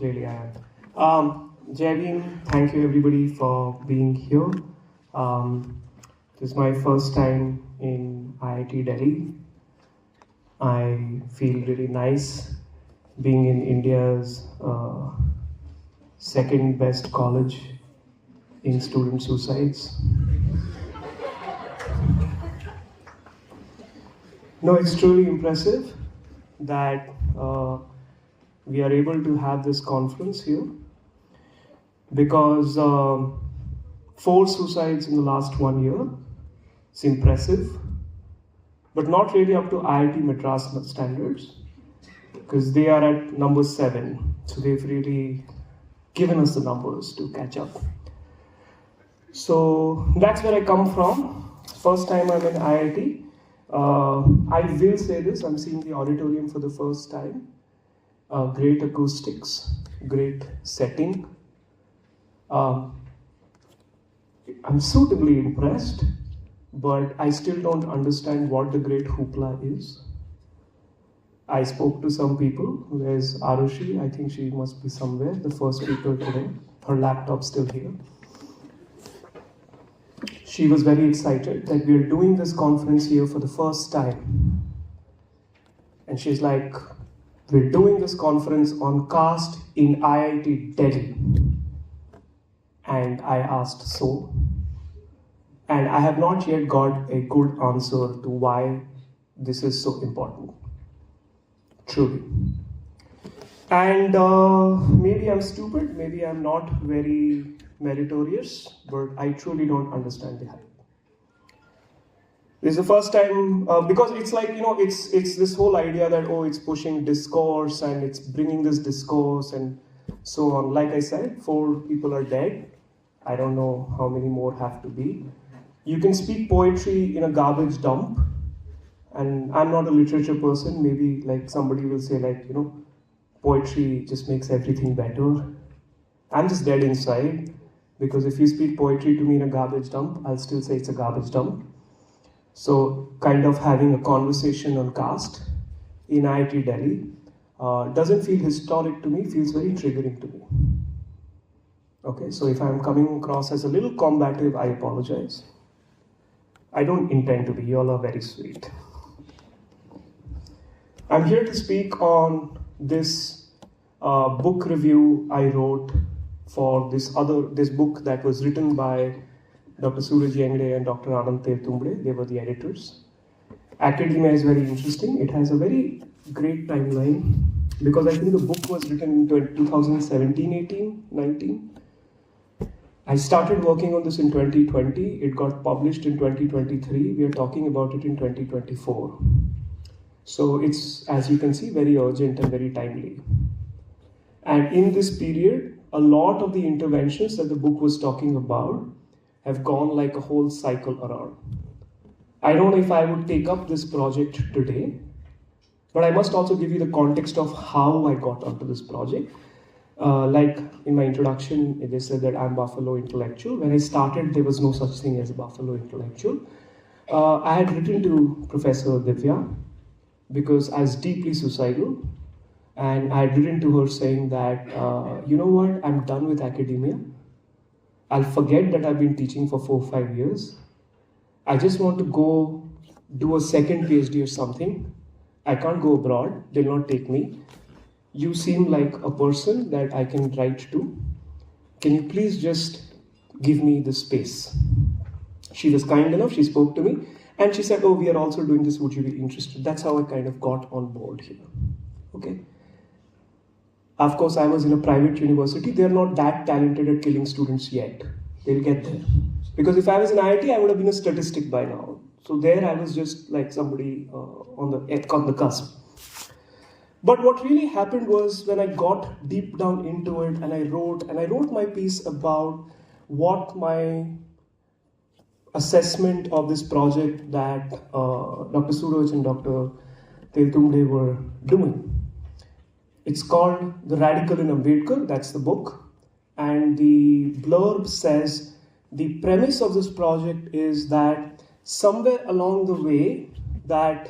clearly I am. Jai, thank you everybody for being here. This is my first time in IIT Delhi. I feel really nice being in India's second best college in student suicides. No, it's truly impressive that we are able to have this conference here because 4 suicides in the last 1 year. It's impressive, but not really up to IIT Madras standards because they are at number 7. So they've really given us the numbers to catch up. So that's where I come from. First time I'm in IIT. I will say this, I'm seeing the auditorium for the first time. Great acoustics, great setting. I'm suitably impressed, but I still don't understand what the great hoopla is. I spoke to some people. There's Arushi, I think she must be somewhere, the first speaker today. Her laptop's still here. She was very excited that we're doing this conference here for the first time. And she's like, we're doing this conference on caste in IIT Delhi. And I asked so. And I have not yet got a good answer to why this is so important. Truly. And maybe I'm stupid, maybe I'm not very meritorious, but I truly don't understand the hype. This is the first time, because it's like, it's this whole idea that, it's pushing discourse and it's bringing this discourse and so on. Like I said, 4 people are dead. I don't know how many more have to be. You can speak poetry in a garbage dump, and I'm not a literature person. Maybe like somebody will say poetry just makes everything better. I'm just dead inside. Because if you speak poetry to me in a garbage dump, I'll still say it's a garbage dump. So kind of having a conversation on caste in IIT Delhi doesn't feel historic to me, feels very triggering to me. Okay, so if I'm coming across as a little combative, I apologize. I don't intend to be, you all are very sweet. I'm here to speak on this book review I wrote for this book that was written by Dr. Suraj Yengde and Dr. Anand Teltumbre. They were the editors. Academia is very interesting. It has a very great timeline because I think the book was written in 2017, 18, 19. I started working on this in 2020. It got published in 2023. We are talking about it in 2024. So it's, as you can see, very urgent and very timely. And in this period, a lot of the interventions that the book was talking about have gone like a whole cycle around. I don't know if I would take up this project today, but I must also give you the context of how I got onto this project. Like in my introduction, they said that I'm Buffalo intellectual. When I started, there was no such thing as a Buffalo intellectual. I had written to Professor Divya because I was deeply suicidal. And I had written to her saying that, you know what, I'm done with academia. I'll forget that I've been teaching for 4 or 5 years. I just want to go do a second PhD or something. I can't go abroad, they'll not take me. You seem like a person that I can write to. Can you please just give me the space? She was kind enough, she spoke to me. And she said, we are also doing this, would you be interested? That's how I kind of got on board here. Okay. Of course, I was in a private university. They're not that talented at killing students yet. They'll get there. Because if I was in IIT, I would have been a statistic by now. So there I was just like somebody on the cusp. But what really happened was when I got deep down into it and I wrote my piece about what my assessment of this project that Dr. Suraj and Dr. Teltumbre were doing. It's called The Radical in Ambedkar, that's the book. And the blurb says, the premise of this project is that somewhere along the way that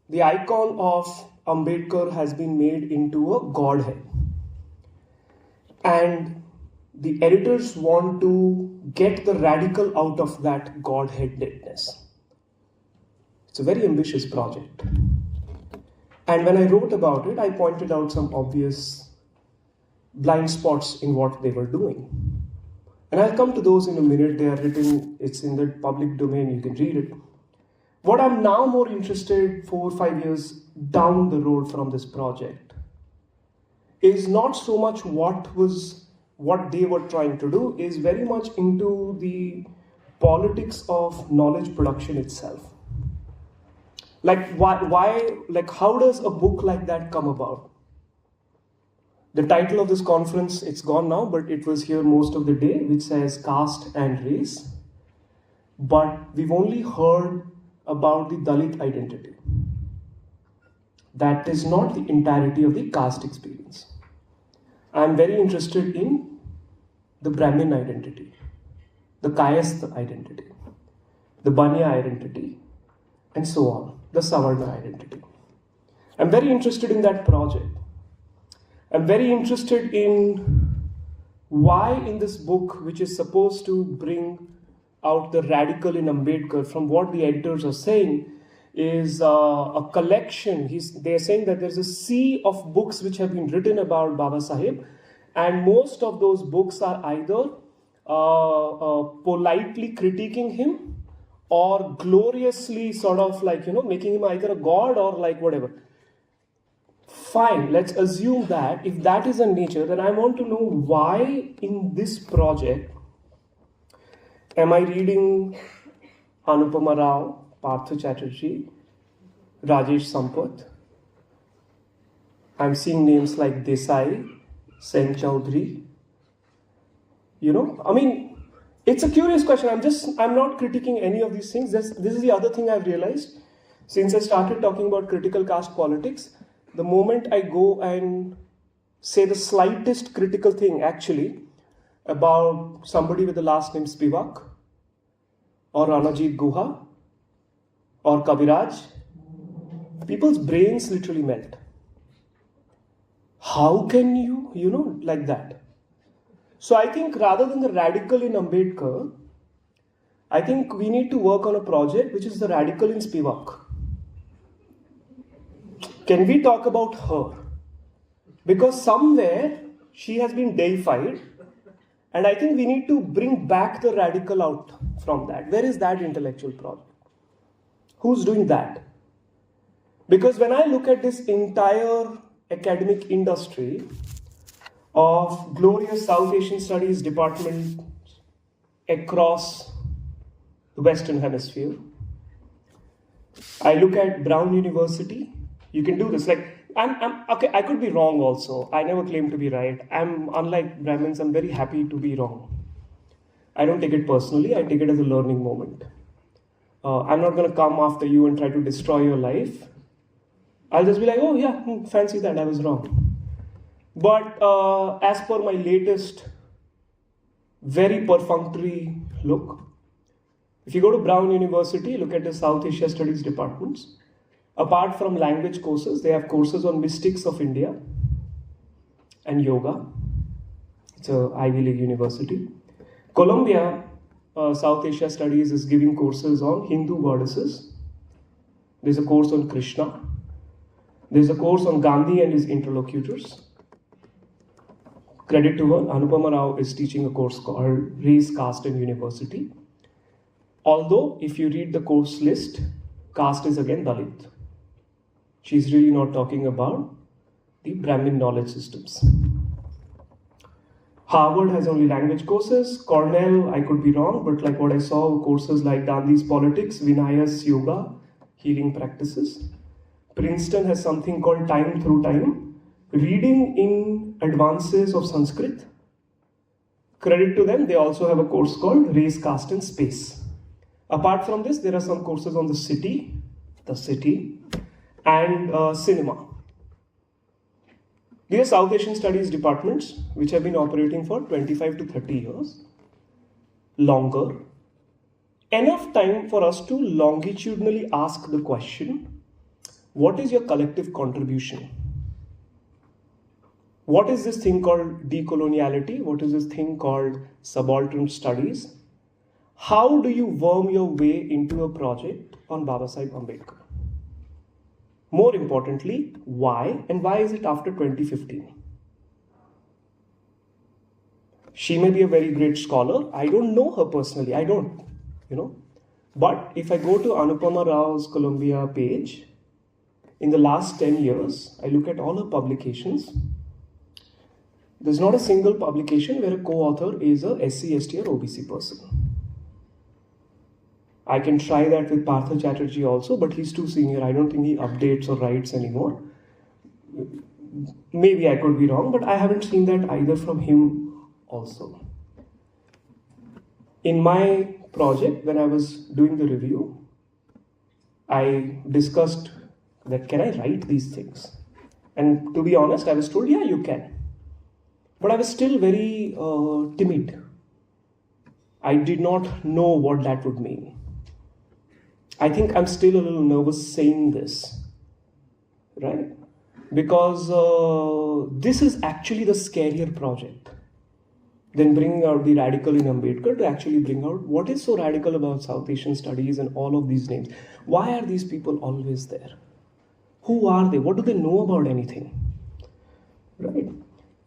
the icon of Ambedkar has been made into a godhead. and the editors want to get the radical out of that godheadedness. It's a very ambitious project. And when I wrote about it, I pointed out some obvious blind spots in what they were doing. And I'll come to those in a minute. They are written, it's in the public domain, you can read it. What I'm now more interested 4 or 5 years down the road from this project is not so much what they were trying to do, is very much into the politics of knowledge production itself. Like why, like how does a book like that come about? The title of this conference, it's gone now, but it was here most of the day, which says Caste and Race. But we've only heard about the Dalit identity. That is not the entirety of the caste experience. I'm very interested in the Brahmin identity, the Kayastha identity, the Banya identity, and so on, the Savarna identity. I'm very interested in that project. I'm very interested in why in this book, which is supposed to bring out the radical in Ambedkar, from what the editors are saying, is a collection. They're saying that there's a sea of books which have been written about Baba Saheb, and most of those books are either politely critiquing him or gloriously sort of like, making him either a god or like whatever. Fine, let's assume that if that is a nature, then I want to know why in this project am I reading Anupama Rao, Partha Chatterjee, Rajesh Sampath. I'm seeing names like Desai, Sen Chaudhary. It's a curious question. I'm not critiquing any of these things. This is the other thing I've realized. Since I started talking about critical caste politics, the moment I go and say the slightest critical thing actually about somebody with the last name Spivak, or Ranajit Guha, or Kabiraj, people's brains literally melt. How can you, like that? So I think rather than the radical in Ambedkar, I think we need to work on a project which is the radical in Spivak. Can we talk about her? Because somewhere she has been deified, and I think we need to bring back the radical out from that. Where is that intellectual project? Who's doing that? Because when I look at this entire academic industry of glorious South Asian Studies departments across the Western Hemisphere, I look at Brown University. You can do this. I'm okay. I could be wrong also. I never claim to be right. Unlike Brahmins, I'm very happy to be wrong. I don't take it personally. I take it as a learning moment. I'm not going to come after you and try to destroy your life. I'll just be like, oh yeah, fancy that, I was wrong. But as per my latest, very perfunctory look, if you go to Brown University, look at the South Asia Studies departments. Apart from language courses, they have courses on mystics of India and yoga. It's an Ivy League university. Columbia South Asia Studies is giving courses on Hindu goddesses. There's a course on Krishna. There's a course on Gandhi and his interlocutors. Credit to her, Anupama Rao is teaching a course called Race, Caste and University. Although, if you read the course list, caste is again Dalit. She's really not talking about the Brahmin knowledge systems. Harvard has only language courses. Cornell, I could be wrong, but like what I saw were courses like Gandhi's politics, Vinayas yoga, healing practices. Princeton has something called Time Through Time, reading in advances of Sanskrit. Credit to them, they also have a course called Race, Caste and Space. Apart from this, there are some courses on the city, and cinema. These are South Asian Studies departments which have been operating for 25 to 30 years, longer. Enough time for us to longitudinally ask the question, what is your collective contribution? What is this thing called decoloniality? What is this thing called subaltern studies? How do you worm your way into a project on Babasaheb Ambedkar? More importantly, why? And why is it after 2015? She may be a very great scholar. I don't know her personally. I don't, But if I go to Anupama Rao's Columbia page, in the last 10 years, I look at all her publications. There's not a single publication where a co-author is a SC, ST or OBC person. I can try that with Partha Chatterjee also, but he's too senior. I don't think he updates or writes anymore. Maybe I could be wrong, but I haven't seen that either from him also. In my project, when I was doing the review, I discussed that can I write these things? And to be honest, I was told, yeah, you can. But I was still very timid. I did not know what that would mean. I think I'm still a little nervous saying this, right? Because this is actually the scarier project than bringing out the radical in Ambedkar, to actually bring out what is so radical about South Asian studies and all of these names. Why are these people always there? Who are they? What do they know about anything? Right?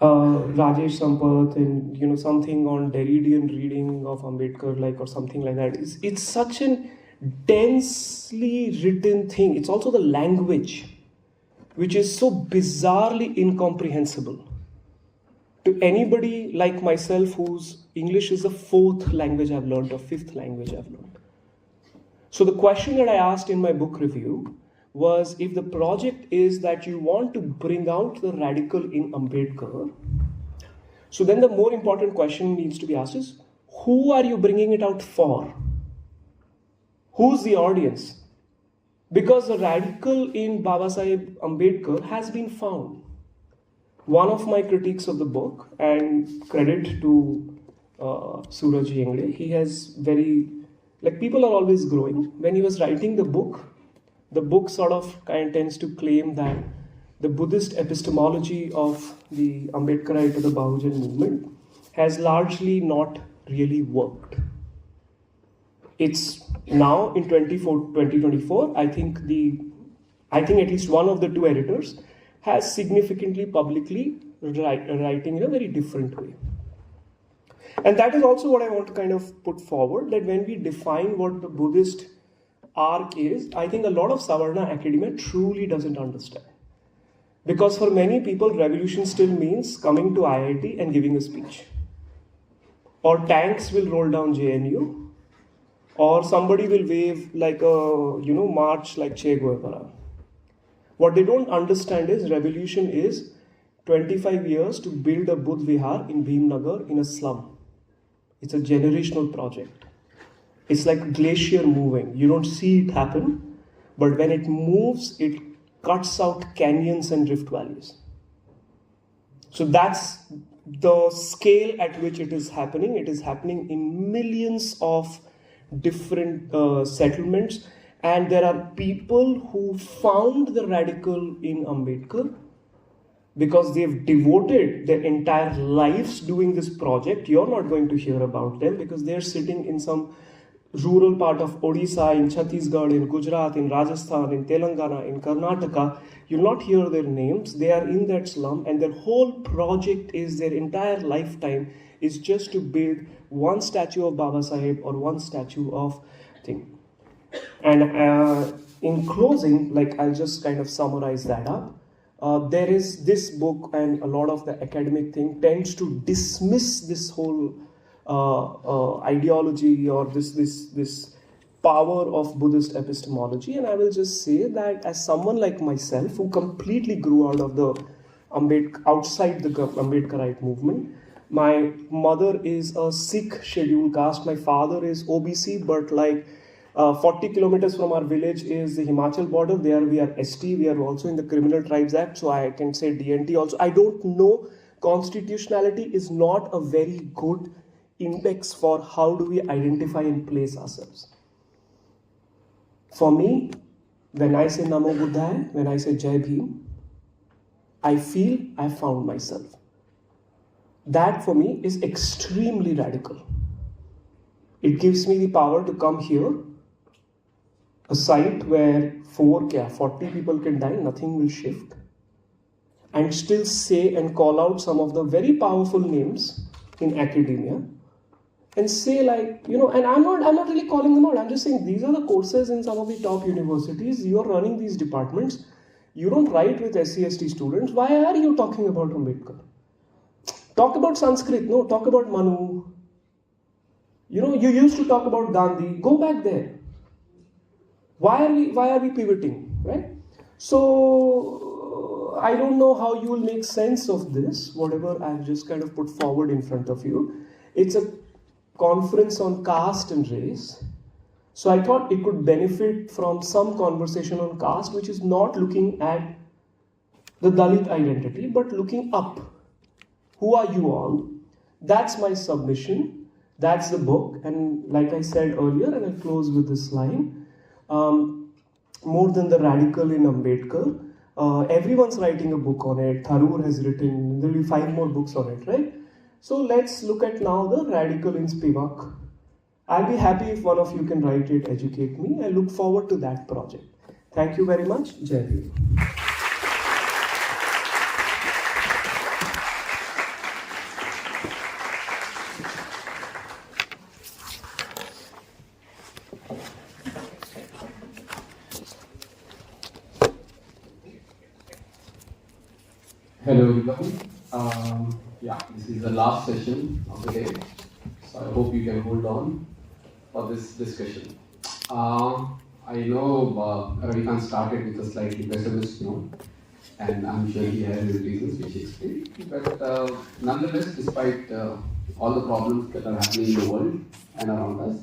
Rajesh Sampath and something on Derridian reading of Ambedkar, or something like that. It's such an densely written thing. It's also the language, which is so bizarrely incomprehensible to anybody like myself whose English is the fourth language I've learned or fifth language I've learned. So the question that I asked in my book review was, if the project is that you want to bring out the radical in Ambedkar, so then the more important question needs to be asked is, who are you bringing it out for? Who's the audience? Because the radical in Babasaheb Ambedkar has been found. One of my critiques of the book, and credit to Suraj Yengde, he has people are always growing. When he was writing the book sort of tends to claim that the Buddhist epistemology of the Ambedkarite or the Bahujan movement has largely not really worked. It's now in 2024, I think at least one of the two editors has significantly publicly writing in a very different way. And that is also what I want to put forward, that when we define what the Buddhist arc is, I think a lot of Savarna academia truly doesn't understand. Because for many people, revolution still means coming to IIT and giving a speech. Or tanks will roll down JNU, or somebody will wave march like Che Guevara. What they don't understand is revolution is 25 years to build a Buddh Vihar in Bhimnagar in a slum. It's a generational project. It's like glacier moving. You don't see it happen, but when it moves, it cuts out canyons and rift valleys. So that's the scale at which it is happening. It is happening in millions of different settlements, and there are people who found the radical in Ambedkar because they've devoted their entire lives doing this project. You're not going to hear about them because they're sitting in some rural part of Odisha, in Chhattisgarh, in Gujarat, in Rajasthan, in Telangana, in Karnataka. You'll not hear their names. They are in that slum, and their whole project is, their entire lifetime is just to build one statue of Babasaheb or one statue of thing. And in closing, I'll just summarize that up. There is this book, and a lot of the academic thing tends to dismiss this whole ideology or this power of Buddhist epistemology. And I will just say that as someone like myself who completely grew out of the outside the Ambedkarite movement, my mother is a Sikh scheduled caste. My father is OBC, but 40 kilometers from our village is the Himachal border. There we are ST. We are also in the Criminal Tribes Act, so I can say DNT also. I don't know. Constitutionality is not a very good index for how do we identify and place ourselves. For me, when I say Namo Buddhaya, when I say Jai Bhim, I feel I found myself. That for me is extremely radical. It gives me the power to come here, a site where 40 people can die, nothing will shift, and still say and call out some of the very powerful names in academia, and say, like, you know, and I'm not really calling them out, I'm just saying these are the courses in some of the top universities, you are running these departments, you don't write with SC/ST students, why are you talking about Ambedkar? Talk about Sanskrit, no, talk about Manu. You know, you used to talk about Gandhi, go back there. Why are we pivoting, right? So I don't know how you will make sense of this, whatever I've just kind of put forward in front of you. It's a conference on caste and race. So I thought it could benefit from some conversation on caste, which is not looking at the Dalit identity, but looking up. Who are you all? That's my submission. That's the book. And like I said earlier, and I'll close with this line, more than the radical in Ambedkar, everyone's writing a book on it. Tharoor has written, there will be 5 more books on it, right? So let's look at now the radical in Spivak. I'll be happy if one of you can write it, educate me. I look forward to that project. Thank you very much. Jai Hind. Hello everybody. This is the last session of the day, so I hope you can hold on for this discussion. I know Ravikant started with a slightly pessimist note, and I'm sure he has his reasons which he explained. But nonetheless, despite all the problems that are happening in the world and around us,